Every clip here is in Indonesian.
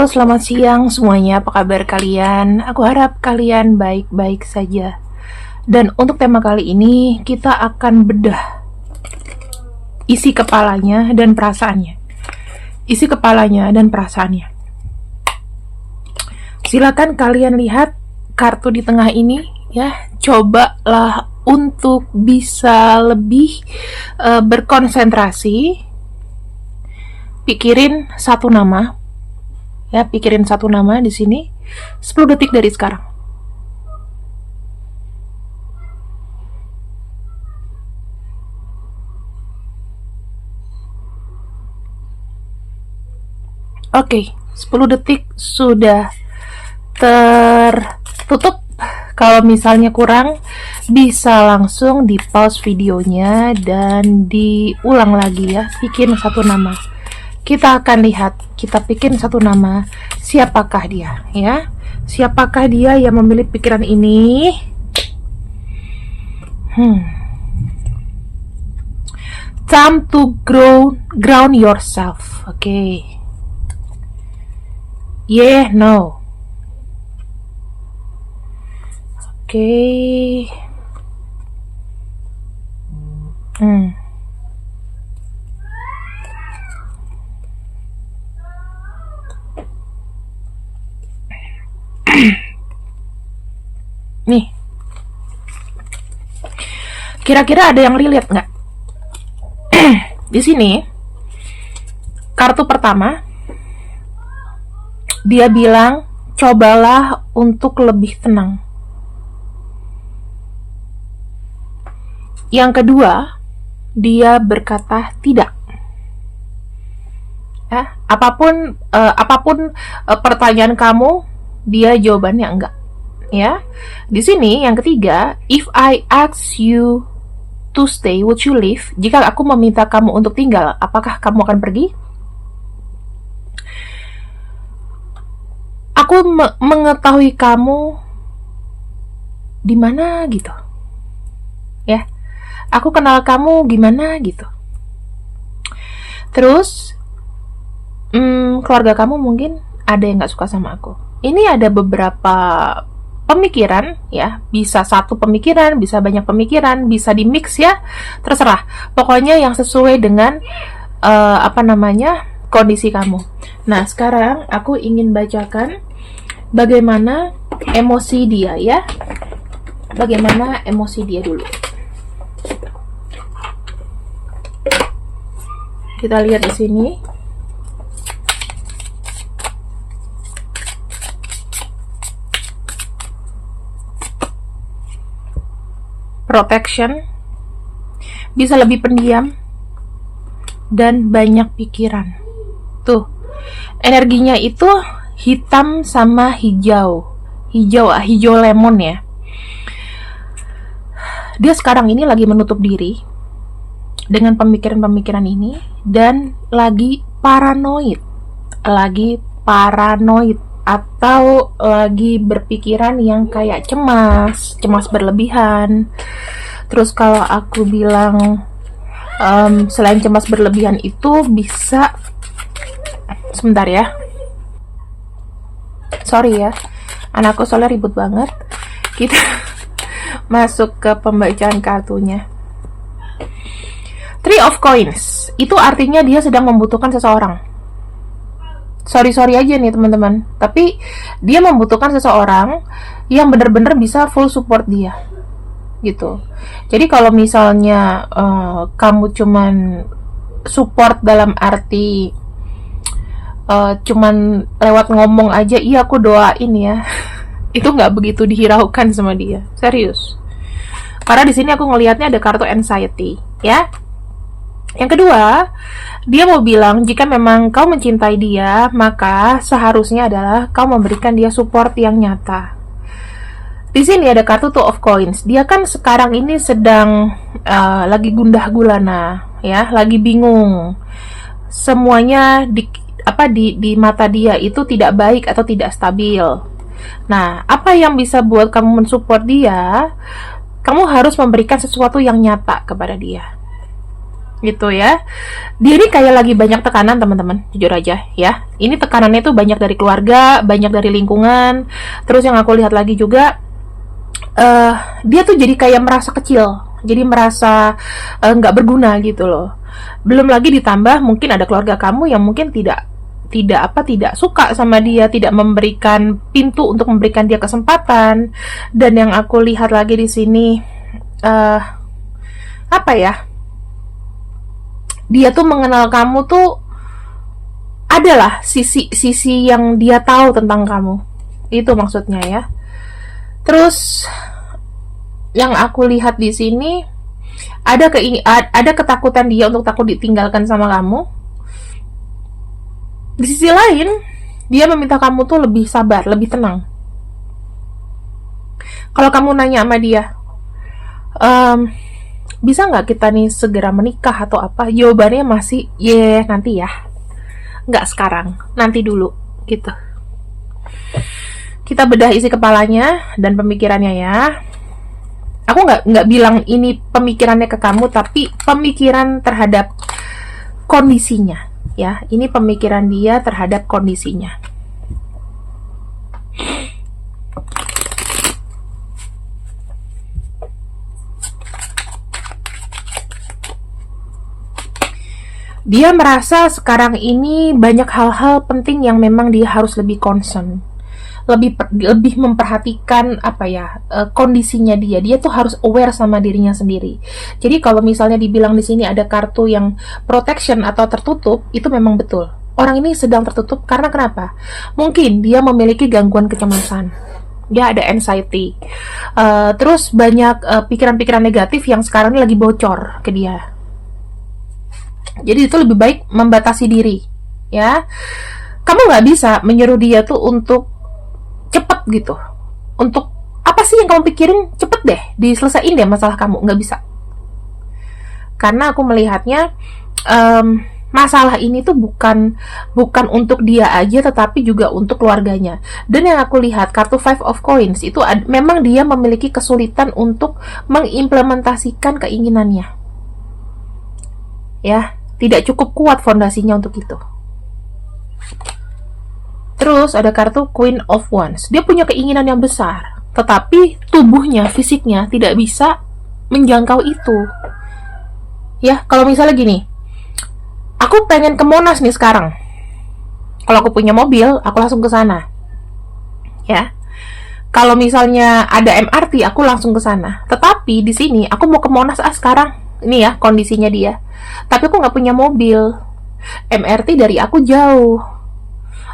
Halo, selamat siang semuanya. Apa kabar kalian? Aku harap kalian baik-baik saja. Dan untuk tema kali ini, kita akan bedah isi kepalanya dan perasaannya. Isi kepalanya dan perasaannya. Silakan kalian lihat kartu di tengah ini, ya. Cobalah untuk bisa lebih berkonsentrasi. Pikirin satu nama. Ya, pikirin satu nama di sini 10 detik dari sekarang. Oke, 10 detik sudah tertutup. Kalau misalnya kurang, bisa langsung di pause videonya dan diulang lagi ya. Bikin satu nama. Kita akan lihat, kita bikin satu nama, siapakah dia, ya? Siapakah dia yang memilih pikiran ini? Time to ground yourself, okay? Yeah, no. Okay. Nih, kira-kira ada yang relate nggak? Di sini, kartu pertama, dia bilang, cobalah untuk lebih tenang. Yang kedua, dia berkata tidak. Ya, apapun pertanyaan kamu, dia jawabannya enggak. Ya, di sini yang ketiga, if I ask you to stay, would you leave? Jika aku meminta kamu untuk tinggal, apakah kamu akan pergi? Aku mengetahui kamu di mana gitu. Ya, aku kenal kamu gimana gitu. Terus, keluarga kamu mungkin ada yang nggak suka sama aku. Ini ada beberapa pemikiran, ya, bisa satu pemikiran, bisa banyak pemikiran, bisa di mix ya, terserah. Pokoknya yang sesuai dengan kondisi kamu. Nah, sekarang aku ingin bacakan bagaimana emosi dia, ya. Bagaimana emosi dia dulu. Kita lihat di sini. Protection, bisa lebih pendiam, dan banyak pikiran. Tuh, energinya itu hitam sama hijau lemon ya. Dia sekarang ini lagi menutup diri dengan pemikiran-pemikiran ini dan lagi paranoid atau lagi berpikiran yang kayak cemas berlebihan. Terus kalau aku bilang selain cemas berlebihan itu bisa, sebentar ya, sorry ya, anakku soalnya ribut banget. Kita masuk ke pembacaan kartunya. Three of Coins itu artinya dia sedang membutuhkan seseorang. Sorry aja nih teman-teman, tapi dia membutuhkan seseorang yang benar-benar bisa full support dia gitu. Jadi kalau misalnya kamu cuman support dalam arti cuman lewat ngomong aja, iya aku doain ya, itu nggak begitu dihiraukan sama dia, serius. Karena di sini aku ngelihatnya ada kartu anxiety, ya. Yang kedua, dia mau bilang jika memang kau mencintai dia, maka seharusnya adalah kau memberikan dia support yang nyata. Di sini ada kartu Two of Coins. Dia kan sekarang ini sedang lagi gundah gulana, ya, lagi bingung. Semuanya di mata dia itu tidak baik atau tidak stabil. Nah, apa yang bisa buat kamu mensupport dia? Kamu harus memberikan sesuatu yang nyata kepada dia. gitu ya. Dia ini kayak lagi banyak tekanan teman-teman, jujur aja ya. Ini tekanannya tuh banyak dari keluarga, banyak dari lingkungan. Terus yang aku lihat lagi juga, dia tuh jadi kayak merasa kecil, jadi merasa nggak berguna gitu loh. Belum lagi ditambah mungkin ada keluarga kamu yang mungkin tidak suka sama dia, tidak memberikan pintu untuk memberikan dia kesempatan. Dan yang aku lihat lagi di sini, apa ya, dia tuh mengenal kamu tuh adalah sisi yang dia tahu tentang kamu, itu maksudnya ya. Terus yang aku lihat di sini ada ketakutan dia untuk takut ditinggalkan sama kamu. Di sisi lain, dia meminta kamu tuh lebih sabar, lebih tenang. Kalau kamu nanya sama dia, bisa nggak kita nih segera menikah atau apa? Jawabannya masih, nanti ya. Nggak sekarang, nanti dulu, gitu. Kita bedah isi kepalanya dan pemikirannya ya. Aku nggak bilang ini pemikirannya ke kamu, tapi pemikiran terhadap kondisinya ya. Ini pemikiran dia terhadap kondisinya. Dia merasa sekarang ini banyak hal-hal penting yang memang dia harus lebih concern, lebih memperhatikan kondisinya dia tuh harus aware sama dirinya sendiri. Jadi kalau misalnya dibilang di sini ada kartu yang protection atau tertutup, itu memang betul. Orang ini sedang tertutup karena kenapa? Mungkin dia memiliki gangguan kecemasan, dia ada anxiety, terus banyak pikiran-pikiran negatif yang sekarang ini lagi bocor ke dia. Jadi itu lebih baik membatasi diri ya. Kamu nggak bisa menyuruh dia tuh untuk cepet gitu. Untuk apa sih yang kamu pikirin, cepet deh diselesain deh masalah kamu, nggak bisa. Karena aku melihatnya masalah ini tuh bukan untuk dia aja, tetapi juga untuk keluarganya. Dan yang aku lihat kartu Five of Coins itu memang dia memiliki kesulitan untuk mengimplementasikan keinginannya ya, tidak cukup kuat fondasinya untuk itu. Terus ada kartu Queen of Wands. Dia punya keinginan yang besar, tetapi tubuhnya, fisiknya tidak bisa menjangkau itu. Ya, kalau misalnya gini, aku pengen ke Monas nih sekarang. Kalau aku punya mobil, aku langsung ke sana. Ya. Kalau misalnya ada MRT, aku langsung ke sana. Tetapi di sini aku mau ke Monas sekarang. Ini ya kondisinya dia. Tapi aku nggak punya mobil. MRT dari aku jauh.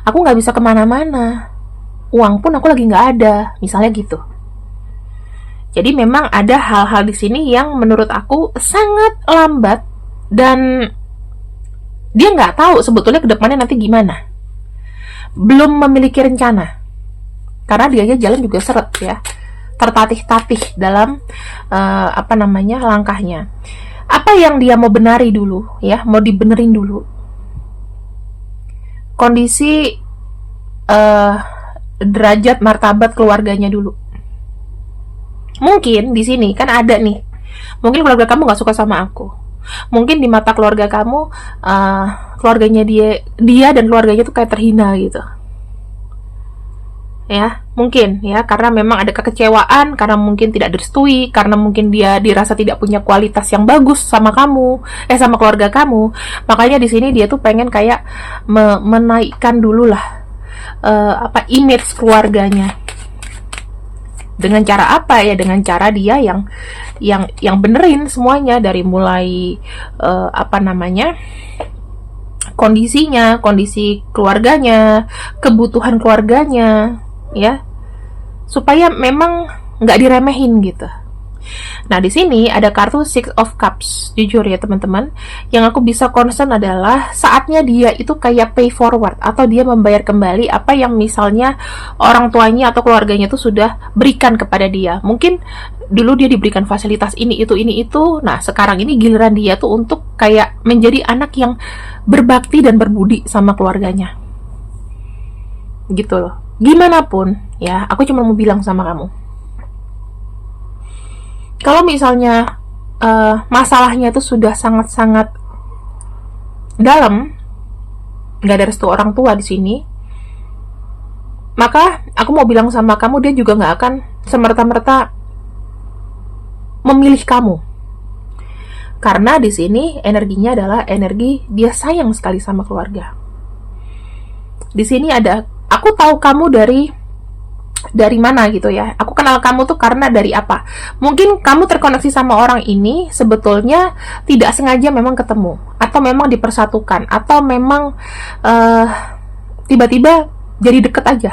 Aku nggak bisa kemana-mana. Uang pun aku lagi nggak ada. Misalnya gitu. Jadi memang ada hal-hal di sini yang menurut aku sangat lambat. Dan dia nggak tahu sebetulnya ke depannya nanti gimana. Belum memiliki rencana. Karena dia aja jalan juga seret ya. Tertatih-tatih dalam langkahnya. Apa yang dia mau benari dulu ya, mau dibenerin dulu. Kondisi derajat martabat keluarganya dulu. Mungkin di sini kan ada nih. Mungkin keluarga kamu nggak suka sama aku. Mungkin di mata keluarga kamu, keluarganya dia dan keluarganya tuh kayak terhina gitu. Ya, mungkin ya, karena memang ada kekecewaan, karena mungkin tidak direstui, karena mungkin dia dirasa tidak punya kualitas yang bagus sama kamu, sama keluarga kamu. Makanya di sini dia tuh pengen kayak menaikkan dulu lah image keluarganya. Dengan cara apa ya? Dengan cara dia yang benerin semuanya, dari mulai kondisinya, kondisi keluarganya, kebutuhan keluarganya, ya, supaya memang nggak diremehin gitu. Nah di sini ada kartu Six of Cups. Jujur ya teman-teman, yang aku bisa concern adalah saatnya dia itu kayak pay forward, atau dia membayar kembali apa yang misalnya orang tuanya atau keluarganya itu sudah berikan kepada dia. Mungkin dulu dia diberikan fasilitas ini itu. Nah sekarang ini giliran dia tuh untuk kayak menjadi anak yang berbakti dan berbudi sama keluarganya. Gitu loh. Gimana pun ya, aku cuma mau bilang sama kamu, kalau misalnya masalahnya itu sudah sangat-sangat dalam, nggak ada restu orang tua di sini, maka aku mau bilang sama kamu, dia juga nggak akan semerta-merta memilih kamu. Karena di sini energinya adalah energi dia sayang sekali sama keluarga. Di sini ada, aku tahu kamu dari mana gitu ya. Aku kenal kamu tuh karena dari apa? Mungkin kamu terkoneksi sama orang ini sebetulnya tidak sengaja memang ketemu, atau memang dipersatukan, atau memang tiba-tiba jadi deket aja.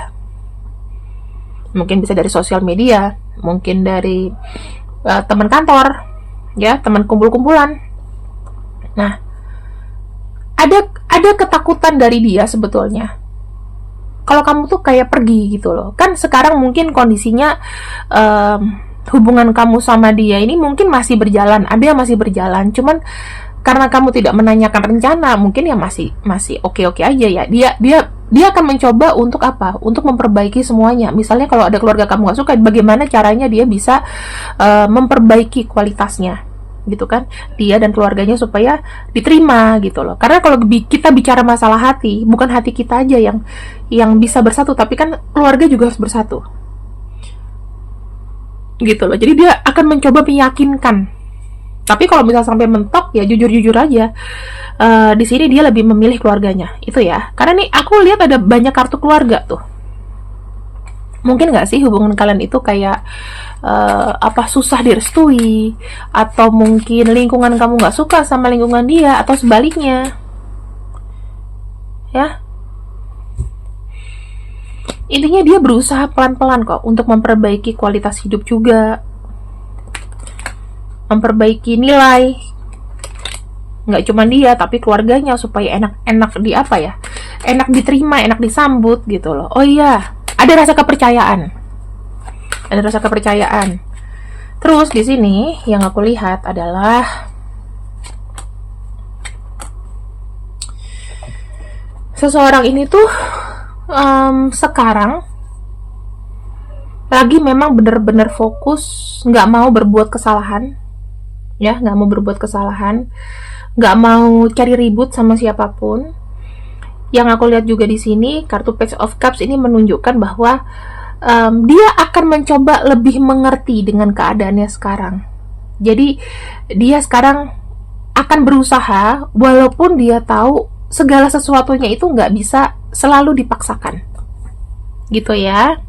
Mungkin bisa dari sosial media, mungkin dari teman kantor, ya, teman kumpul-kumpulan. Nah, ada ketakutan dari dia sebetulnya. Kalau kamu tuh kayak pergi gitu loh. Kan sekarang mungkin kondisinya hubungan kamu sama dia ini mungkin masih berjalan, ada yang masih berjalan. Cuman karena kamu tidak menanyakan rencana, mungkin ya masih oke-oke aja ya. Dia akan mencoba untuk apa? Untuk memperbaiki semuanya. Misalnya kalau ada keluarga kamu nggak suka, bagaimana caranya dia bisa memperbaiki kualitasnya, gitu kan, dia dan keluarganya supaya diterima gitu loh. Karena kalau kita bicara masalah hati, bukan hati kita aja yang bisa bersatu, tapi kan keluarga juga harus bersatu gitu loh. Jadi dia akan mencoba meyakinkan. Tapi kalau misal sampai mentok, ya jujur-jujur aja, di sini dia lebih memilih keluarganya itu ya. Karena nih aku lihat ada banyak kartu keluarga tuh. Mungkin nggak sih hubungan kalian itu kayak susah direstui, atau mungkin lingkungan kamu nggak suka sama lingkungan dia, atau sebaliknya, ya. Intinya dia berusaha pelan-pelan kok untuk memperbaiki kualitas hidup juga, memperbaiki nilai, nggak cuma dia tapi keluarganya, supaya enak enak diterima, enak disambut gitu loh. Oh iya, ada rasa kepercayaan. Terus di sini yang aku lihat adalah seseorang ini tuh sekarang lagi memang bener-bener fokus, nggak mau berbuat kesalahan, ya, nggak mau cari ribut sama siapapun. Yang aku lihat juga di sini kartu Page of Cups ini menunjukkan bahwa dia akan mencoba lebih mengerti dengan keadaannya sekarang. Jadi dia sekarang akan berusaha, walaupun dia tahu segala sesuatunya itu nggak bisa selalu dipaksakan, gitu ya.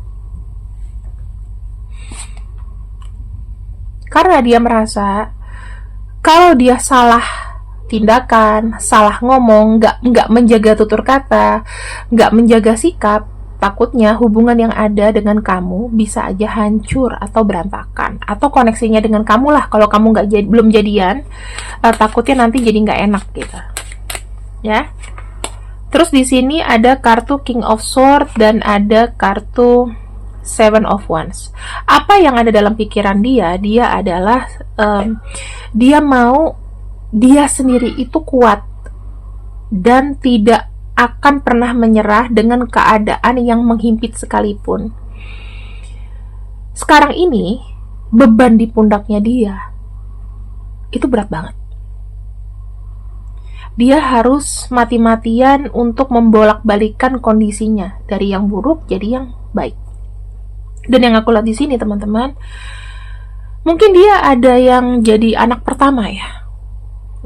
Karena dia merasa kalau dia salah tindakan, salah ngomong, nggak menjaga tutur kata, nggak menjaga sikap, takutnya hubungan yang ada dengan kamu bisa aja hancur atau berantakan, atau koneksinya dengan kamu lah, kalau kamu belum jadian, takutnya nanti jadi nggak enak gitu, ya. Terus di sini ada kartu King of Swords dan ada kartu Seven of Wands. Apa yang ada dalam pikiran dia? Dia adalah dia mau dia sendiri itu kuat dan tidak akan pernah menyerah dengan keadaan yang menghimpit sekalipun. Sekarang ini beban di pundaknya dia itu berat banget. Dia harus mati-matian untuk membolak-balikan kondisinya dari yang buruk jadi yang baik. Dan yang aku lihat di sini teman-teman, mungkin dia ada yang jadi anak pertama ya.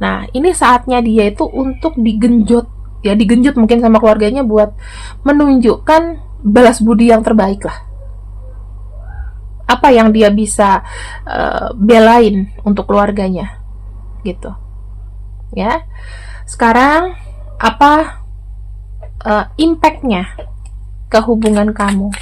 Nah, ini saatnya dia itu untuk digenjot mungkin sama keluarganya buat menunjukkan balas budi yang terbaik lah. Apa yang dia bisa belain untuk keluarganya, gitu. Ya, sekarang apa impact-nya ke hubungan kamu?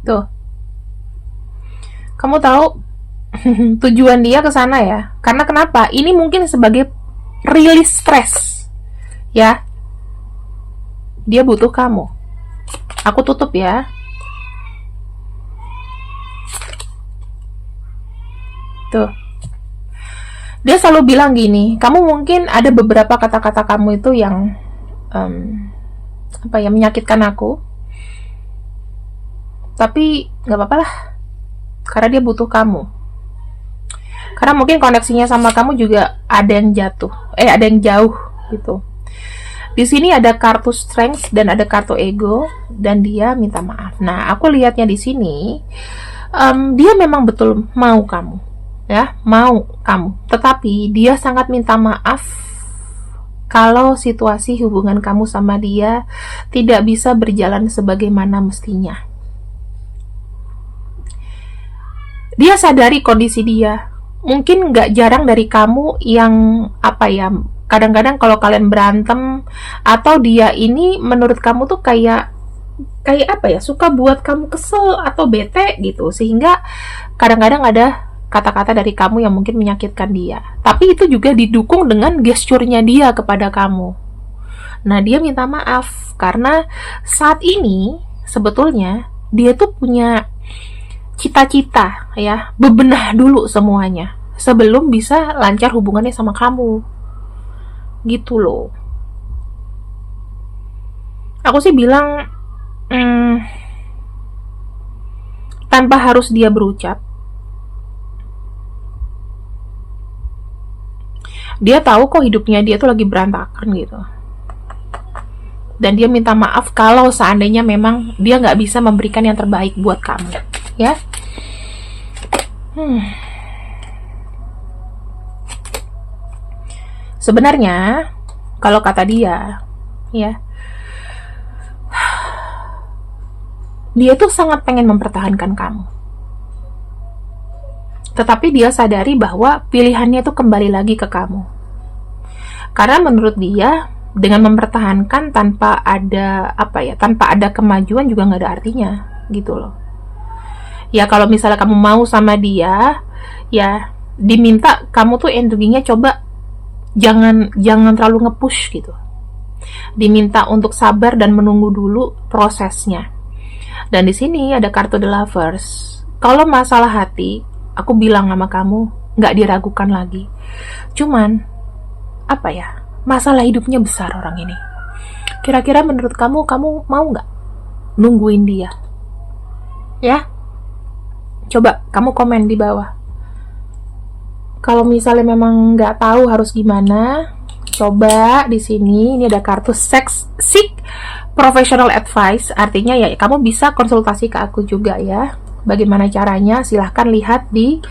Tuh, kamu tahu tujuan dia ke sana ya. Karena kenapa? Ini mungkin sebagai rilis stres, ya. Dia butuh kamu. Aku tutup ya. Tuh. Dia selalu bilang gini, kamu mungkin ada beberapa kata-kata kamu itu yang menyakitkan aku, tapi nggak apa-apa lah, karena dia butuh kamu. Karena mungkin koneksinya sama kamu juga ada yang ada yang jauh gitu. Di sini ada kartu strength dan ada kartu ego, dan dia minta maaf. Nah, aku lihatnya di sini, dia memang betul mau kamu, ya, mau kamu. Tetapi dia sangat minta maaf kalau situasi hubungan kamu sama dia tidak bisa berjalan sebagaimana mestinya. Dia sadari kondisi dia. Mungkin nggak jarang dari kamu yang kadang-kadang kalau kalian berantem atau dia ini menurut kamu tuh kayak suka buat kamu kesel atau bete gitu, sehingga kadang-kadang ada kata-kata dari kamu yang mungkin menyakitkan dia, tapi itu juga didukung dengan gesturnya dia kepada kamu. Nah, dia minta maaf karena saat ini sebetulnya dia tuh punya cita-cita, ya, bebenah dulu semuanya sebelum bisa lancar hubungannya sama kamu, gitu loh. Aku sih bilang, tanpa harus dia berucap, dia tahu kok hidupnya dia tuh lagi berantakan gitu, dan dia minta maaf kalau seandainya memang dia nggak bisa memberikan yang terbaik buat kamu, ya. Sebenarnya kalau kata dia, ya, dia tuh sangat pengen mempertahankan kamu, tetapi dia sadari bahwa pilihannya tuh kembali lagi ke kamu. Karena menurut dia, dengan mempertahankan tanpa ada kemajuan juga nggak ada artinya, gitu loh. Ya, kalau misalnya kamu mau sama dia, ya diminta kamu tuh energinya coba jangan terlalu nge-push gitu. Diminta untuk sabar dan menunggu dulu prosesnya. Dan di sini ada kartu The Lovers. Kalau masalah hati, aku bilang sama kamu, nggak diragukan lagi. Cuman masalah hidupnya besar orang ini. Kira-kira menurut kamu mau nggak nungguin dia? Ya, coba kamu komen di bawah. Kalau misalnya memang nggak tahu harus gimana, coba di sini ini ada kartu seek professional advice. Artinya ya kamu bisa konsultasi ke aku juga ya. Bagaimana caranya? Silahkan lihat di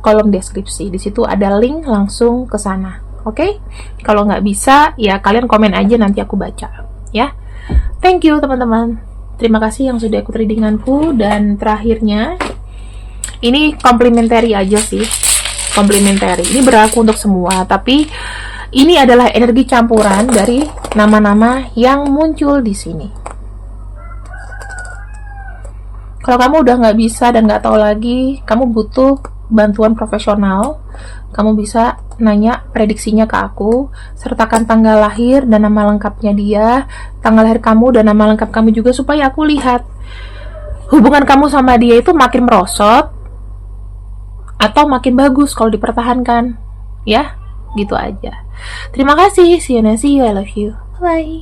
kolom deskripsi. Di situ ada link langsung ke sana. Oke? Kalau nggak bisa, ya kalian komen aja, nanti aku baca. Ya. Thank you teman-teman. Terima kasih yang sudah ikut readinganku. Dan terakhirnya, ini complimentary aja sih. Complimentary. Ini berlaku untuk semua, tapi ini adalah energi campuran dari nama-nama yang muncul di sini. Kalau kamu udah nggak bisa dan nggak tahu lagi, kamu butuh bantuan profesional, kamu bisa nanya prediksinya ke aku, sertakan tanggal lahir dan nama lengkapnya dia, tanggal lahir kamu dan nama lengkap kamu juga, supaya aku lihat hubungan kamu sama dia itu makin merosot atau makin bagus kalau dipertahankan, ya, gitu aja. Terima kasih, see you, I love you, bye.